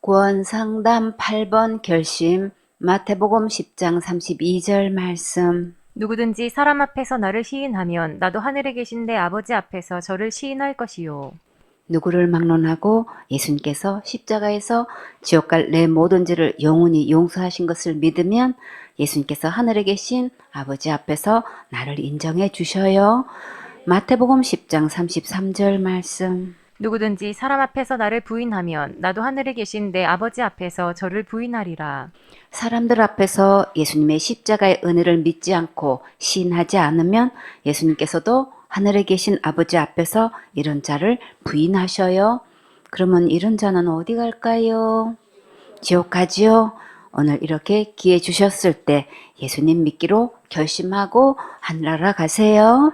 구원상담 8번 결심 마태복음 10장 32절 말씀. 누구든지 사람 앞에서 나를 시인하면 나도 하늘에 계신 내 아버지 앞에서 저를 시인할 것이요. 누구를 막론하고 예수님께서 십자가에서 지옥 갈 내 모든 죄를 영원히 용서하신 것을 믿으면 예수님께서 하늘에 계신 아버지 앞에서 나를 인정해 주셔요. 마태복음 10장 33절 말씀. 누구든지 사람 앞에서 나를 부인하면 나도 하늘에 계신 내 아버지 앞에서 저를 부인하리라. 사람들 앞에서 예수님의 십자가의 은혜를 믿지 않고 시인하지 않으면 예수님께서도 하늘에 계신 아버지 앞에서 이런 자를 부인하셔요. 그러면 이런 자는 어디 갈까요? 지옥 가지요? 오늘 이렇게 기회 주셨을 때 예수님 믿기로 결심하고 하늘나라 가세요.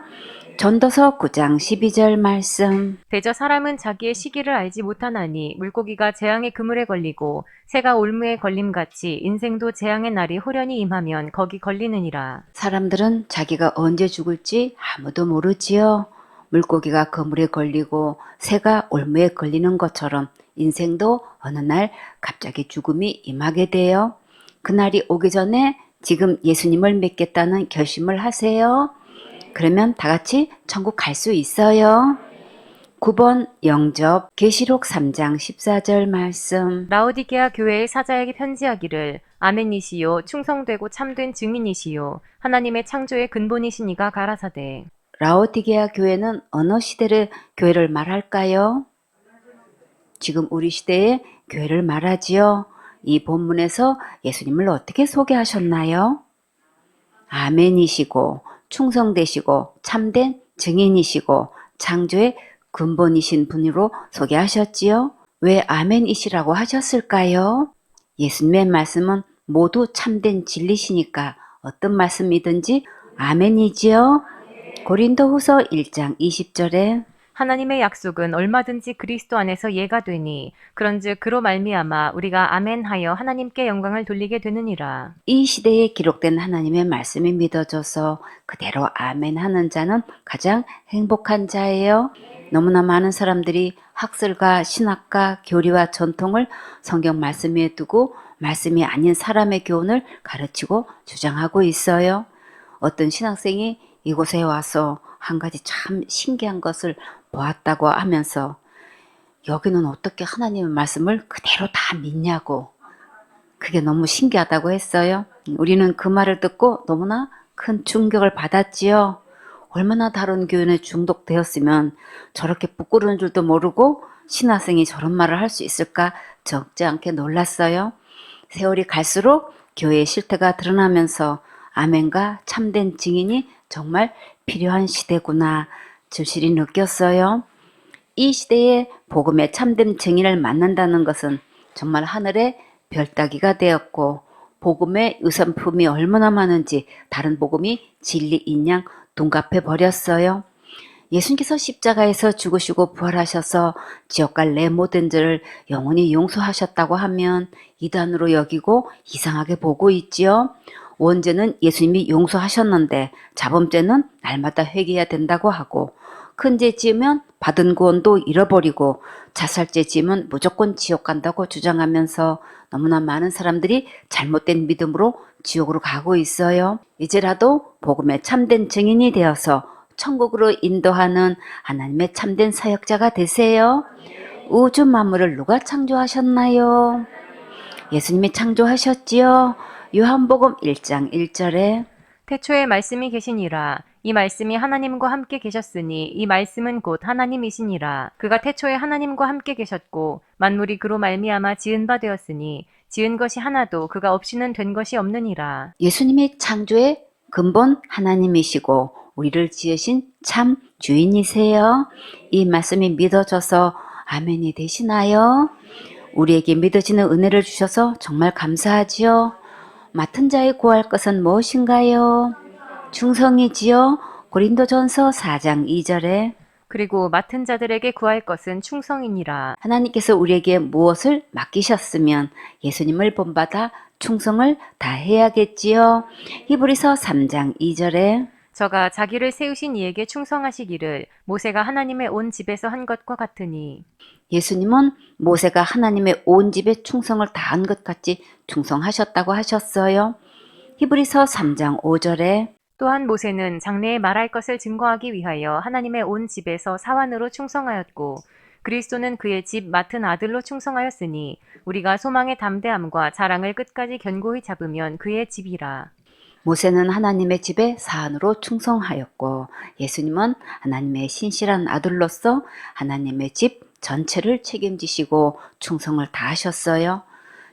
전도서 9장 12절 말씀. 대저 사람은 자기의 시기를 알지 못하나니 물고기가 재앙의 그물에 걸리고 새가 올무에 걸림같이 인생도 재앙의 날이 호련히 임하면 거기 걸리느니라. 사람들은 자기가 언제 죽을지 아무도 모르지요. 물고기가 그물에 걸리고 새가 올무에 걸리는 것처럼 인생도 어느 날 갑자기 죽음이 임하게 돼요. 그날이 오기 전에 지금 예수님을 믿겠다는 결심을 하세요. 그러면 다 같이 천국 갈 수 있어요. 9번 영접 계시록 3장 14절 말씀. 라오디게아 교회의 사자에게 편지하기를 아멘이시요 충성되고 참된 증인이시요 하나님의 창조의 근본이시니가 가라사대. 라오디게아 교회는 어느 시대의 교회를 말할까요? 지금 우리 시대의 교회를 말하지요. 이 본문에서 예수님을 어떻게 소개하셨나요? 아멘이시고 충성되시고 참된 증인이시고 창조의 근본이신 분으로 소개하셨지요. 왜 아멘이시라고 하셨을까요? 예수님의 말씀은 모두 참된 진리시니까 어떤 말씀이든지 아멘이지요. 고린도후서 1장 20절에 하나님의 약속은 얼마든지 그리스도 안에서 예가 되니 그런즉 그로 말미암아 우리가 아멘하여 하나님께 영광을 돌리게 되느니라. 이 시대에 기록된 하나님의 말씀이 믿어져서 그대로 아멘하는 자는 가장 행복한 자예요. 너무나 많은 사람들이 학설과 신학과 교리와 전통을 성경 말씀 위에 두고 말씀이 아닌 사람의 교훈을 가르치고 주장하고 있어요. 어떤 신학생이 이곳에 와서 한 가지 참 신기한 것을 보았다고 하면서 여기는 어떻게 하나님의 말씀을 그대로 다 믿냐고, 그게 너무 신기하다고 했어요. 우리는 그 말을 듣고 너무나 큰 충격을 받았지요. 얼마나 다른 교훈에 중독되었으면 저렇게 부끄러운 줄도 모르고 신학생이 저런 말을 할 수 있을까 적지 않게 놀랐어요. 세월이 갈수록 교회의 실태가 드러나면서 아멘과 참된 증인이 정말 필요한 시대구나 절실히 느꼈어요. 이 시대에 복음의 참된 증인을 만난다는 것은 정말 하늘의 별 따기가 되었고 복음의 유산품이 얼마나 많은지 다른 복음이 진리인 양 둔갑해 버렸어요. 예수님께서 십자가에서 죽으시고 부활하셔서 지옥 갈 내 모든 죄를 영원히 용서하셨다고 하면 이단으로 여기고 이상하게 보고 있지요. 원죄는 예수님이 용서하셨는데 자범죄는 날마다 회개해야 된다고 하고, 큰 죄 지으면 받은 구원도 잃어버리고 자살죄 지으면 무조건 지옥 간다고 주장하면서 너무나 많은 사람들이 잘못된 믿음으로 지옥으로 가고 있어요. 이제라도 복음의 참된 증인이 되어서 천국으로 인도하는 하나님의 참된 사역자가 되세요. 우주 만물을 누가 창조하셨나요? 예수님이 창조하셨지요. 요한복음 1장 1절에 태초에 말씀이 계시니라. 이 말씀이 하나님과 함께 계셨으니 이 말씀은 곧 하나님이시니라. 그가 태초에 하나님과 함께 계셨고 만물이 그로 말미암아 지은 바 되었으니 지은 것이 하나도 그가 없이는 된 것이 없느니라. 예수님이 창조의 근본 하나님이시고 우리를 지으신 참 주인이세요. 이 말씀이 믿어져서 아멘이 되시나요? 우리에게 믿어지는 은혜를 주셔서 정말 감사하지요. 맡은 자의 구할 것은 무엇인가요? 충성이지요. 고린도전서 4장 2절에 그리고 맡은 자들에게 구할 것은 충성이니라. 하나님께서 우리에게 무엇을 맡기셨으면 예수님을 본받아 충성을 다해야겠지요. 히브리서 3장 2절에 저가 자기를 세우신 이에게 충성하시기를 모세가 하나님의 온 집에서 한 것과 같으니. 예수님은 모세가 하나님의 온 집에 충성을 다한 것 같이 충성하셨다고 하셨어요. 히브리서 3장 5절에 또한 모세는 장래에 말할 것을 증거하기 위하여 하나님의 온 집에서 사환으로 충성하였고 그리스도는 그의 집 맡은 아들로 충성하였으니 우리가 소망의 담대함과 자랑을 끝까지 견고히 잡으면 그의 집이라. 모세는 하나님의 집에 사안으로 충성하였고 예수님은 하나님의 신실한 아들로서 하나님의 집 전체를 책임지시고 충성을 다하셨어요.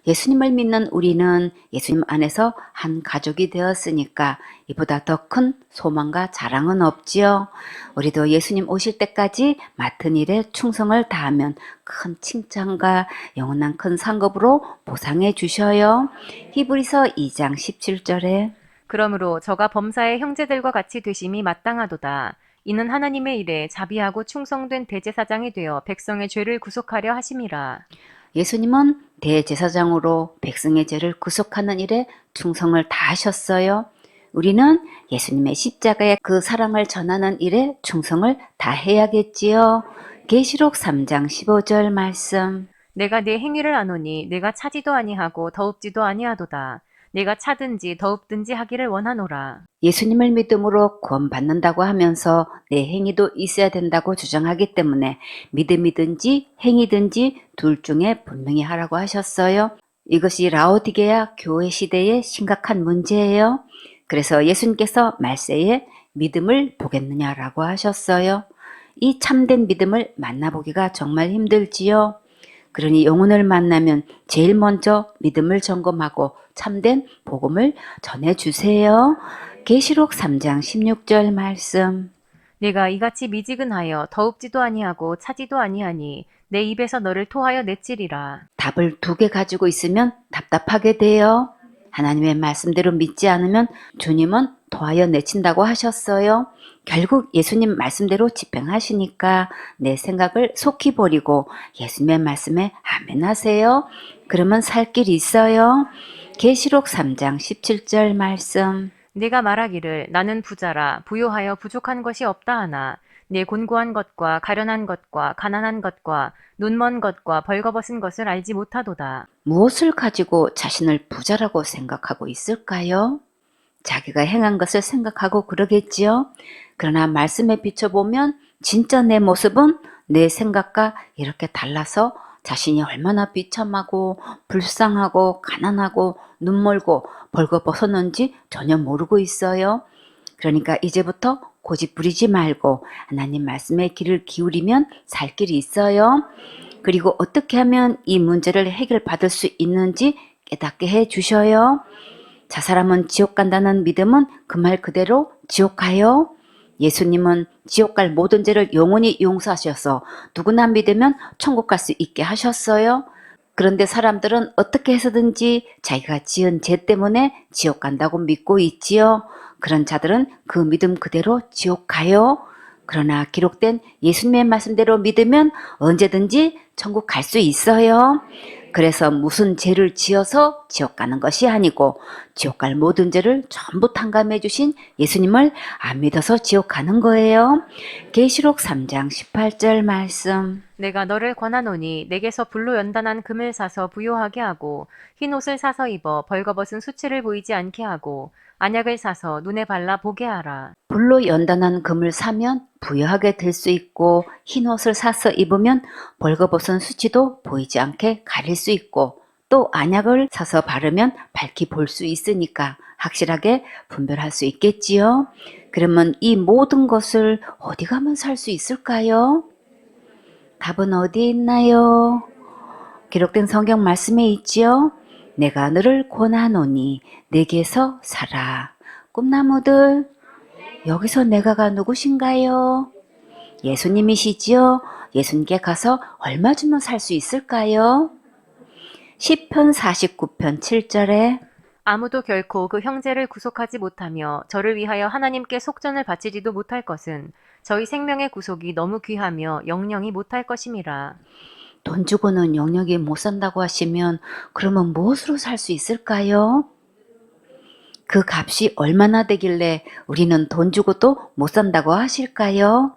예수님을 믿는 우리는 예수님 안에서 한 가족이 되었으니까 이보다 더 큰 소망과 자랑은 없지요. 우리도 예수님 오실 때까지 맡은 일에 충성을 다하면 큰 칭찬과 영원한 큰 상급으로 보상해 주셔요. 히브리서 2장 17절에 그러므로 저가 범사의 형제들과 같이 되심이 마땅하도다. 이는 하나님의 일에 자비하고 충성된 대제사장이 되어 백성의 죄를 구속하려 하심이라. 예수님은 대제사장으로 백성의 죄를 구속하는 일에 충성을 다하셨어요. 우리는 예수님의 십자가의 그 사랑을 전하는 일에 충성을 다해야겠지요. 계시록 3장 15절 말씀. 내가 네 행위를 아노니 내가 차지도 아니하고 더웁지도 아니하도다. 내가 차든지 더웁든지 하기를 원하노라. 예수님을 믿음으로 구원받는다고 하면서 내 행위도 있어야 된다고 주장하기 때문에 믿음이든지 행위든지 둘 중에 분명히 하라고 하셨어요. 이것이 라오디게아 교회 시대의 심각한 문제예요. 그래서 예수님께서 말세에 믿음을 보겠느냐라고 하셨어요. 이 참된 믿음을 만나보기가 정말 힘들지요. 그러니 영혼을 만나면 제일 먼저 믿음을 점검하고 참된 복음을 전해주세요. 계시록 3장 16절 말씀. 내가 이같이 미지근하여 더웁지도 아니하고 차지도 아니하니 내 입에서 너를 토하여 내찌리라. 답을 두 개 가지고 있으면 답답하게 돼요. 하나님의 말씀대로 믿지 않으면 주님은 토하여 내친다고 하셨어요. 결국 예수님 말씀대로 집행하시니까 내 생각을 속히 버리고 예수님의 말씀에 아멘 하세요. 그러면 살 길이 있어요. 계시록 3장 17절 말씀. 네가 말하기를 나는 부자라 부요하여 부족한 것이 없다 하나 네 곤고한 것과 가련한 것과 가난한 것과 눈먼 것과 벌거벗은 것을 알지 못하도다. 무엇을 가지고 자신을 부자라고 생각하고 있을까요? 자기가 행한 것을 생각하고 그러겠지요. 그러나 말씀에 비춰보면 진짜 내 모습은 내 생각과 이렇게 달라서 자신이 얼마나 비참하고 불쌍하고 가난하고 눈멀고 벌거벗었는지 전혀 모르고 있어요. 그러니까 이제부터 고집 부리지 말고 하나님 말씀에 귀를 기울이면 살 길이 있어요. 그리고 어떻게 하면 이 문제를 해결받을 수 있는지 깨닫게 해 주셔요. 자, 사람은 지옥 간다는 믿음은 그 말 그대로 지옥 가요. 예수님은 지옥 갈 모든 죄를 영원히 용서하셔서 누구나 믿으면 천국 갈 수 있게 하셨어요. 그런데 사람들은 어떻게 해서든지 자기가 지은 죄 때문에 지옥 간다고 믿고 있지요. 그런 자들은 그 믿음 그대로 지옥 가요. 그러나 기록된 예수님의 말씀대로 믿으면 언제든지 천국 갈 수 있어요. 그래서 무슨 죄를 지어서 지옥 가는 것이 아니고 지옥 갈 모든 죄를 전부 탕감해 주신 예수님을 안 믿어서 지옥 가는 거예요. 계시록 3장 18절 말씀. 내가 너를 권하노니 내게서 불로 연단한 금을 사서 부요하게 하고 흰 옷을 사서 입어 벌거벗은 수치를 보이지 않게 하고 안약을 사서 눈에 발라 보게 하라. 불로 연단한 금을 사면 부유하게 될 수 있고 흰 옷을 사서 입으면 벌거벗은 수치도 보이지 않게 가릴 수 있고 또 안약을 사서 바르면 밝히 볼 수 있으니까 확실하게 분별할 수 있겠지요. 그러면 이 모든 것을 어디 가면 살 수 있을까요? 답은 어디에 있나요? 기록된 성경 말씀에 있지요. 내가 너를 권하노니 내게서 살아. 꿈나무들, 여기서 내가가 누구신가요? 예수님이시지요? 예수님께 가서 얼마 주면 살 수 있을까요? 시편 49편 7절에 아무도 결코 그 형제를 구속하지 못하며 저를 위하여 하나님께 속전을 바치지도 못할 것은 저희 생명의 구속이 너무 귀하며 영영이 못할 것임이라. 돈 주고는 영역이 못 산다고 하시면 그러면 무엇으로 살 수 있을까요? 그 값이 얼마나 되길래 우리는 돈 주고도 못 산다고 하실까요?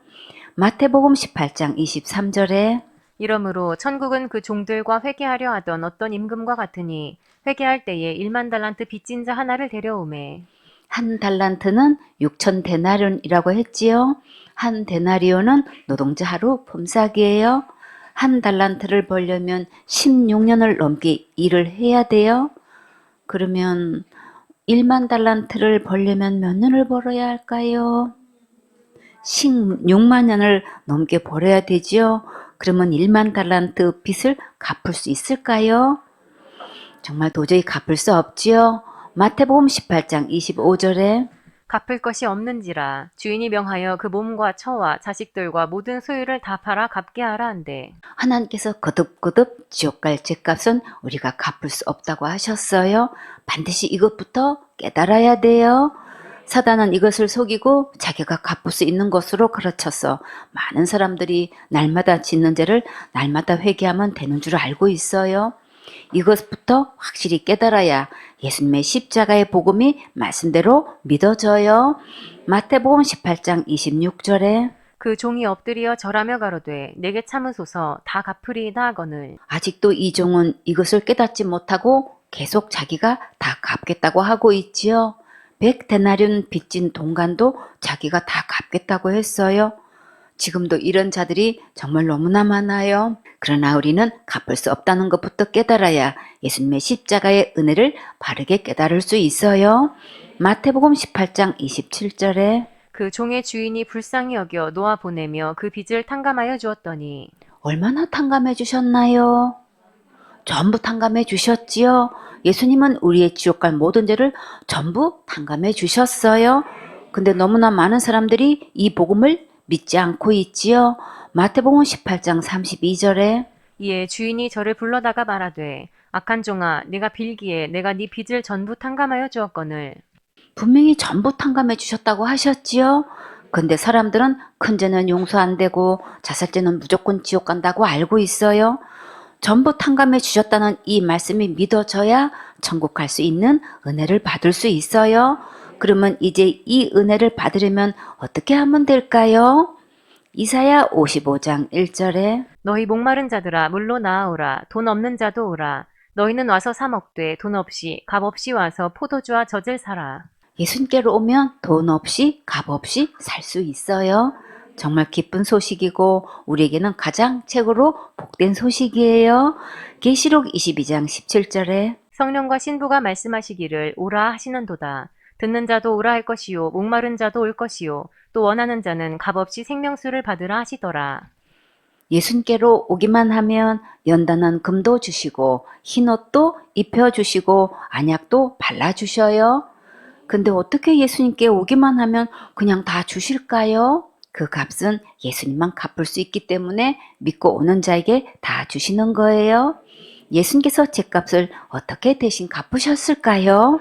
마태복음 18장 23절에 이러므로 천국은 그 종들과 회개하려 하던 어떤 임금과 같으니 회개할 때에 1만 달란트 빚진 자 하나를 데려오매 한 달란트는 6천 데나리온이라고 했지요. 한 데나리온은 노동자 하루 품삯이에요. 한 달란트를 벌려면 16년을 넘게 일을 해야 돼요. 그러면 1만 달란트를 벌려면 몇 년을 벌어야 할까요? 16만 년을 넘게 벌어야 되지요. 그러면 1만 달란트 빚을 갚을 수 있을까요? 정말 도저히 갚을 수 없지요. 마태복음 18장 25절에 갚을 것이 없는지라 주인이 명하여 그 몸과 처와 자식들과 모든 소유를 다 팔아 갚게 하라 한대. 하나님께서 거듭거듭 지옥 갈 죄값은 우리가 갚을 수 없다고 하셨어요. 반드시 이것부터 깨달아야 돼요. 사단은 이것을 속이고 자기가 갚을 수 있는 것으로 가르쳐서 많은 사람들이 날마다 짓는 죄를 날마다 회개하면 되는 줄 알고 있어요. 이것부터 확실히 깨달아야 예수님의 십자가의 복음이 말씀대로 믿어져요. 마태복음 18장 26절에 그 종이 엎드려 절하며 가로되 내게 참으소서 다 갚으리이다 하거늘. 아직도 이 종은 이것을 깨닫지 못하고 계속 자기가 다 갚겠다고 하고 있지요. 100데나리온 빚진 동간도 자기가 다 갚겠다고 했어요. 지금도 이런 자들이 정말 너무나 많아요. 그러나 우리는 갚을 수 없다는 것부터 깨달아야 예수님의 십자가의 은혜를 바르게 깨달을 수 있어요. 마태복음 18장 27절에 그 종의 주인이 불쌍히 여겨 놓아 보내며 그 빚을 탕감하여 주었더니 얼마나 탕감해 주셨나요? 전부 탕감해 주셨지요. 예수님은 우리의 지옥 갈 모든 죄를 전부 탕감해 주셨어요. 근데 너무나 많은 사람들이 이 복음을 믿지 않고 있지요. 마태복음 18장 32절에 이에 주인이 저를 불러다가 말하되 악한 종아 내가 빌기에 내가 네 빚을 전부 탕감하여 주었거늘. 분명히 전부 탕감해 주셨다고 하셨지요. 근데 사람들은 큰 죄는 용서 안 되고 자살죄는 무조건 지옥 간다고 알고 있어요. 전부 탕감해 주셨다는 이 말씀이 믿어져야 천국 갈 수 있는 은혜를 받을 수 있어요. 그러면 이제 이 은혜를 받으려면 어떻게 하면 될까요? 이사야 55장 1절에 너희 목마른 자들아 물로 나아오라 돈 없는 자도 오라 너희는 와서 사 먹되 돈 없이 값 없이 와서 포도주와 젖을 사라. 예수님께로 오면 돈 없이 값 없이 살 수 있어요. 정말 기쁜 소식이고 우리에게는 가장 최고로 복된 소식이에요. 계시록 22장 17절에 성령과 신부가 말씀하시기를 오라 하시는도다. 듣는 자도 오라 할 것이요 목마른 자도 올 것이요 또 원하는 자는 값없이 생명수를 받으라 하시더라. 예수님께로 오기만 하면 연단한 금도 주시고 흰옷도 입혀주시고 안약도 발라주셔요. 근데 어떻게 예수님께 오기만 하면 그냥 다 주실까요? 그 값은 예수님만 갚을 수 있기 때문에 믿고 오는 자에게 다 주시는 거예요. 예수님께서 죄값을 어떻게 대신 갚으셨을까요?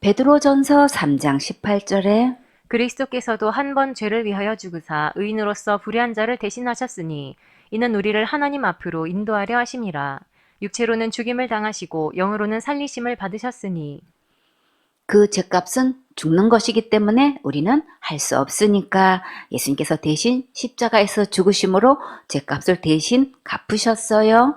베드로전서 3장 18절에 그리스도께서도 한 번 죄를 위하여 죽으사 의인으로서 불의한 자를 대신하셨으니 이는 우리를 하나님 앞으로 인도하려 하심이라. 육체로는 죽임을 당하시고 영으로는 살리심을 받으셨으니 그 죄값은 죽는 것이기 때문에 우리는 할 수 없으니까 예수님께서 대신 십자가에서 죽으심으로 죄값을 대신 갚으셨어요.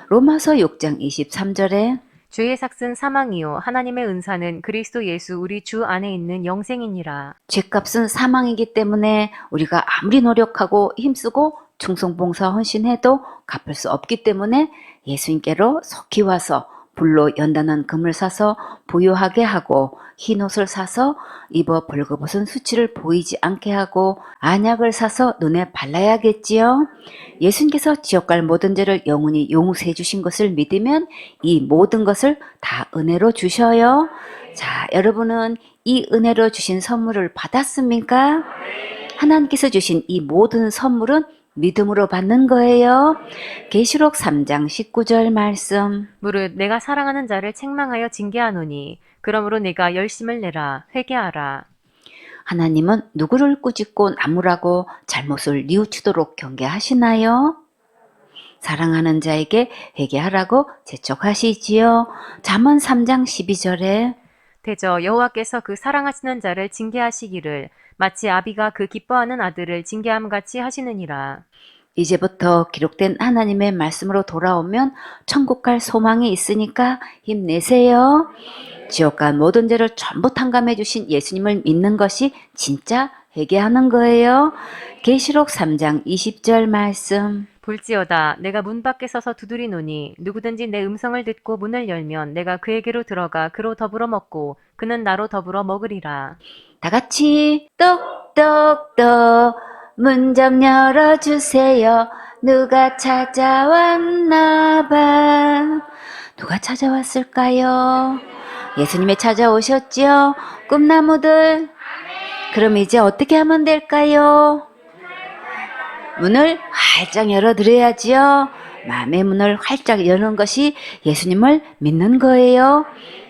로마서 6장 23절에 죄의 삭은 사망이요 하나님의 은사는 그리스도 예수 우리 주 안에 있는 영생이니라. 죄값은 사망이기 때문에 우리가 아무리 노력하고 힘쓰고 충성봉사 헌신해도 갚을 수 없기 때문에 예수님께로 속히 와서 불로 연단한 금을 사서 부유하게 하고 흰옷을 사서 입어 벌거벗은 수치를 보이지 않게 하고 안약을 사서 눈에 발라야겠지요. 예수님께서 지옥 갈 모든 죄를 영원히 용서해 주신 것을 믿으면 이 모든 것을 다 은혜로 주셔요. 자, 여러분은 이 은혜로 주신 선물을 받았습니까? 하나님께서 주신 이 모든 선물은 믿음으로 받는 거예요. 계시록 3장 19절 말씀. 무릇 내가 사랑하는 자를 책망하여 징계하노니 그러므로 내가 열심을 내라 회개하라. 하나님은 누구를 꾸짖고 나무라고 잘못을 뉘우치도록 경계하시나요? 사랑하는 자에게 회개하라고 재촉하시지요. 잠언 3장 12절에 대저 여호와께서 그 사랑하시는 자를 징계하시기를 마치 아비가 그 기뻐하는 아들을 징계함 같이 하시느니라. 이제부터 기록된 하나님의 말씀으로 돌아오면 천국 갈 소망이 있으니까 힘내세요. 지옥 간 모든 죄를 전부 탕감해 주신 예수님을 믿는 것이 진짜 회개하는 거예요. 계시록 3장 20절 말씀. 볼지어다 내가 문 밖에 서서 두드리노니 누구든지 내 음성을 듣고 문을 열면 내가 그에게로 들어가 그로 더불어 먹고 그는 나로 더불어 먹으리라. 다 같이 똑똑똑 문 좀 열어주세요. 누가 찾아왔나 봐. 누가 찾아왔을까요? 예수님이 찾아오셨지요? 꿈나무들. 그럼 이제 어떻게 하면 될까요? 문을 활짝 열어드려야지요. 마음의 문을 활짝 여는 것이 예수님을 믿는 거예요.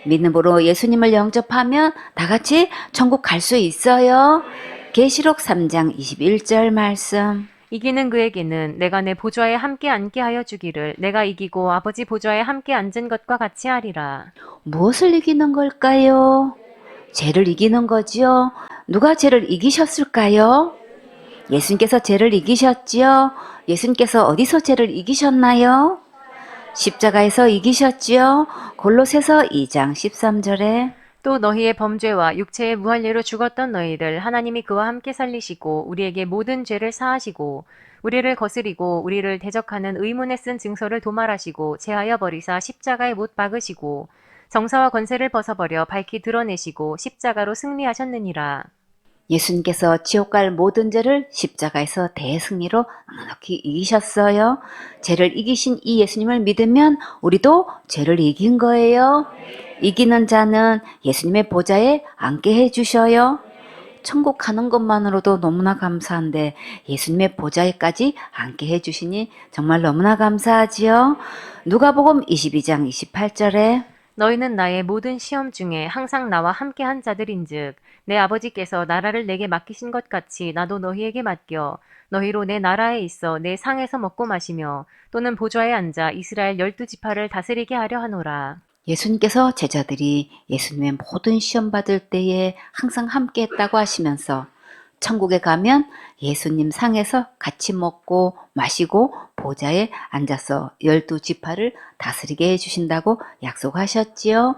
믿음으로 예수님을 영접하면 다 같이 천국 갈 수 있어요. 계시록 3장 21절 말씀. 이기는 그에게는 내가 내 보좌에 함께 앉게 하여 주기를 내가 이기고 아버지 보좌에 함께 앉은 것과 같이 하리라. 무엇을 이기는 걸까요? 죄를 이기는 거지요. 누가 죄를 이기셨을까요? 예수님께서 죄를 이기셨지요. 예수님께서 어디서 죄를 이기셨나요? 십자가에서 이기셨지요. 골로새서 2장 13절에 또 너희의 범죄와 육체의 무할례로 죽었던 너희를 하나님이 그와 함께 살리시고 우리에게 모든 죄를 사하시고 우리를 거스리고 우리를 대적하는 의문에 쓴 증서를 도말하시고 제하여 버리사 십자가에 못 박으시고 정사와 권세를 벗어버려 밝히 드러내시고 십자가로 승리하셨느니라. 예수님께서 지옥 갈 모든 죄를 십자가에서 대승리로 넉넉히 이기셨어요. 죄를 이기신 이 예수님을 믿으면 우리도 죄를 이긴 거예요. 이기는 자는 예수님의 보좌에 앉게 해주셔요. 천국 가는 것만으로도 너무나 감사한데 예수님의 보좌에까지 앉게 해주시니 정말 너무나 감사하지요. 누가복음 22장 28절에 너희는 나의 모든 시험 중에 항상 나와 함께 한 자들인즉 내 아버지께서 나라를 내게 맡기신 것 같이 나도 너희에게 맡겨 너희로 내 나라에 있어 내 상에서 먹고 마시며 또는 보좌에 앉아 이스라엘 12지파를 다스리게 하려 하노라. 예수님께서 제자들이 예수님의 모든 시험 받을 때에 항상 함께 했다고 하시면서 천국에 가면 예수님 상에서 같이 먹고 마시고 보좌에 앉아서 12지파를 다스리게 해주신다고 약속하셨지요.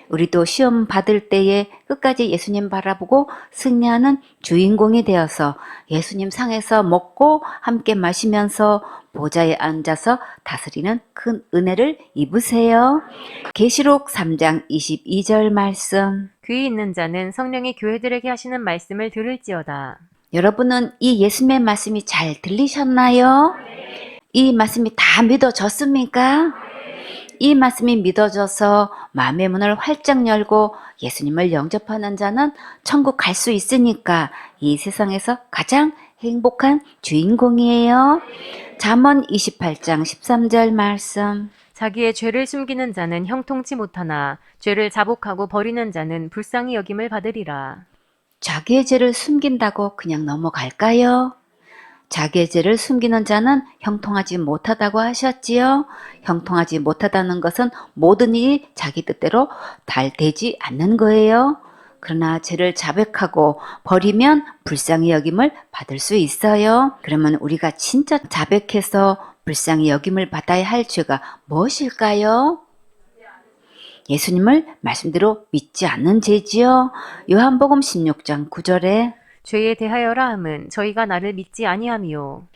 우리도 시험 받을 때에 끝까지 예수님 바라보고 승리하는 주인공이 되어서 예수님 상에서 먹고 함께 마시면서 보좌에 앉아서 다스리는 큰 은혜를 입으세요. 계시록 3장 22절 말씀. 귀 있는 자는 성령이 교회들에게 하시는 말씀을 들을지어다. 여러분은 이 예수님의 말씀이 잘 들리셨나요? 이 말씀이 다 믿어졌습니까? 이 말씀이 믿어져서 마음의 문을 활짝 열고 예수님을 영접하는 자는 천국 갈 수 있으니까 이 세상에서 가장 행복한 주인공이에요. 잠언 28장 13절 말씀. 자기의 죄를 숨기는 자는 형통치 못하나 죄를 자복하고 버리는 자는 불쌍히 여김을 받으리라. 자기의 죄를 숨긴다고 그냥 넘어갈까요? 자기의 죄를 숨기는 자는 형통하지 못하다고 하셨지요. 형통하지 못하다는 것은 모든 일이 자기 뜻대로 잘 되지 않는 거예요. 그러나 죄를 자백하고 버리면 불쌍히 여김을 받을 수 있어요. 그러면 우리가 진짜 자백해서 불쌍히 여김을 받아야 할 죄가 무엇일까요? 예수님을 말씀대로 믿지 않는 죄지요. 요한복음 16장 9절에 죄에 대하여라 함은 저희가 나를 믿지 아니함이요.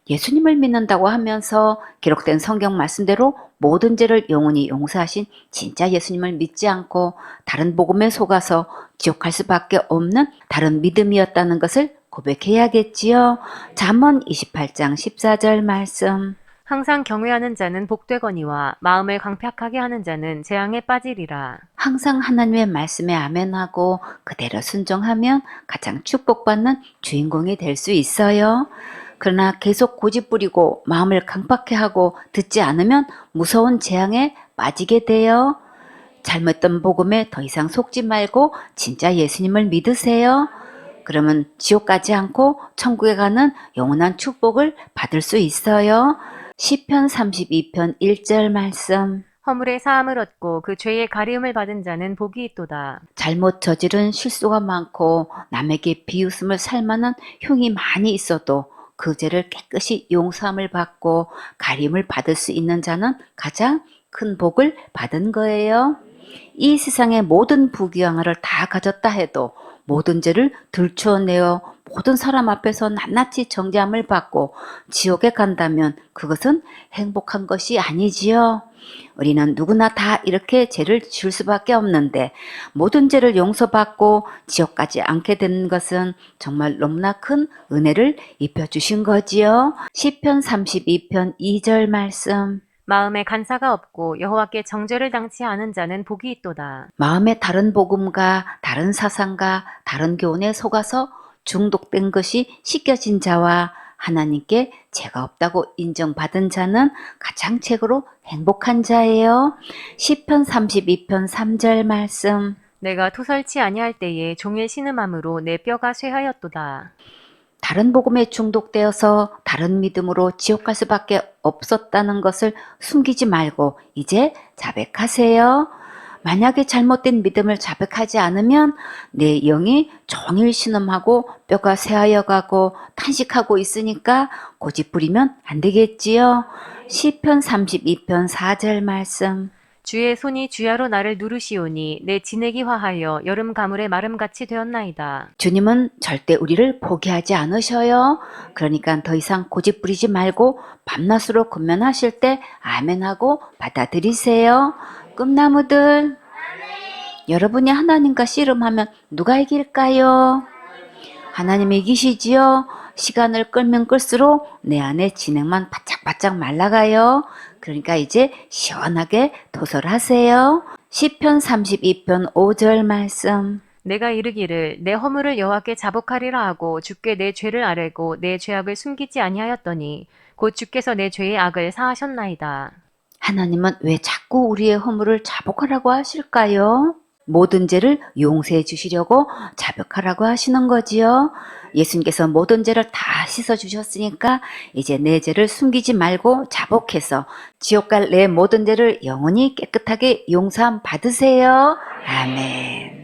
예수님을 믿는다고 하면서 기록된 성경 말씀대로 모든 죄를 영원히 용서하신 진짜 예수님을 믿지 않고 다른 복음에 속아서 지옥 갈 수밖에 없는 다른 믿음이었다는 것을 고백해야겠지요. 잠언 28장 14절 말씀. 항상 경외하는 자는 복되거니와 마음을 강팍하게 하는 자는 재앙에 빠지리라. 항상 하나님의 말씀에 아멘하고 그대로 순종하면 가장 축복받는 주인공이 될 수 있어요. 그러나 계속 고집부리고 마음을 강팍해 하고 듣지 않으면 무서운 재앙에 빠지게 돼요. 잘못된 복음에 더 이상 속지 말고 진짜 예수님을 믿으세요. 그러면 지옥 가지 않고 천국에 가는 영원한 축복을 받을 수 있어요. 시편 32편 1절 말씀. 허물의 사함을 얻고 그 죄의 가리움을 받은 자는 복이 있도다. 잘못 저지른 실수가 많고 남에게 비웃음을 살 만한 흉이 많이 있어도 그 죄를 깨끗이 용서함을 받고 가림을 받을 수 있는 자는 가장 큰 복을 받은 거예요. 이 세상의 모든 부귀영화를 다 가졌다 해도 모든 죄를 들추어내어 모든 사람 앞에서 낱낱이 정죄함을 받고 지옥에 간다면 그것은 행복한 것이 아니지요. 우리는 누구나 다 이렇게 죄를 지을 수밖에 없는데 모든 죄를 용서받고 지옥 가지 않게 되는 것은 정말 너무나 큰 은혜를 입혀주신 거지요. 시편 32편 2절 말씀. 마음에 간사가 없고 여호와께 정죄를 당치 않은 자는 복이 있도다. 마음에 다른 복음과 다른 사상과 다른 교훈에 속아서 중독된 것이 씻겨진 자와 하나님께 죄가 없다고 인정받은 자는 가장 최고로 행복한 자예요. 시편 32편 3절 말씀. 내가 투설치 아니할 때에 종일 신음함으로 내 뼈가 쇠하였도다. 다른 복음에 중독되어서 다른 믿음으로 지옥 갈 수밖에 없었다는 것을 숨기지 말고 이제 자백하세요. 만약에 잘못된 믿음을 자백하지 않으면 내 영이 종일 신음하고 뼈가 쇠하여 가고 탄식하고 있으니까 고집 부리면 안 되겠지요. 시편 32편 4절 말씀. 주의 손이 주야로 나를 누르시오니 내 진액이 화하여 여름 가물의 마름같이 되었나이다. 주님은 절대 우리를 포기하지 않으셔요. 그러니까 더 이상 고집 부리지 말고 밤낮으로 근면하실 때 아멘하고 받아들이세요. 꿈나무들, 여러분이 하나님과 씨름하면 누가 이길까요? 하나님이 이기시지요. 시간을 끌면 끌수록 내 안에 진액만 바짝바짝 말라가요. 그러니까 이제 시원하게 도설하세요. 시편 32편 5절 말씀. 내가 이르기를 내 허물을 여호와께 자복하리라 하고 주께 내 죄를 아뢰고 내 죄악을 숨기지 아니하였더니 곧 주께서 내 죄의 악을 사하셨나이다. 하나님은 왜 자꾸 우리의 허물을 자복하라고 하실까요? 모든 죄를 용서해 주시려고 자복하라고 하시는 거지요. 예수님께서 모든 죄를 다 씻어 주셨으니까 이제 내 죄를 숨기지 말고 자복해서 지옥 갈 내 모든 죄를 영원히 깨끗하게 용서함 받으세요. 아멘.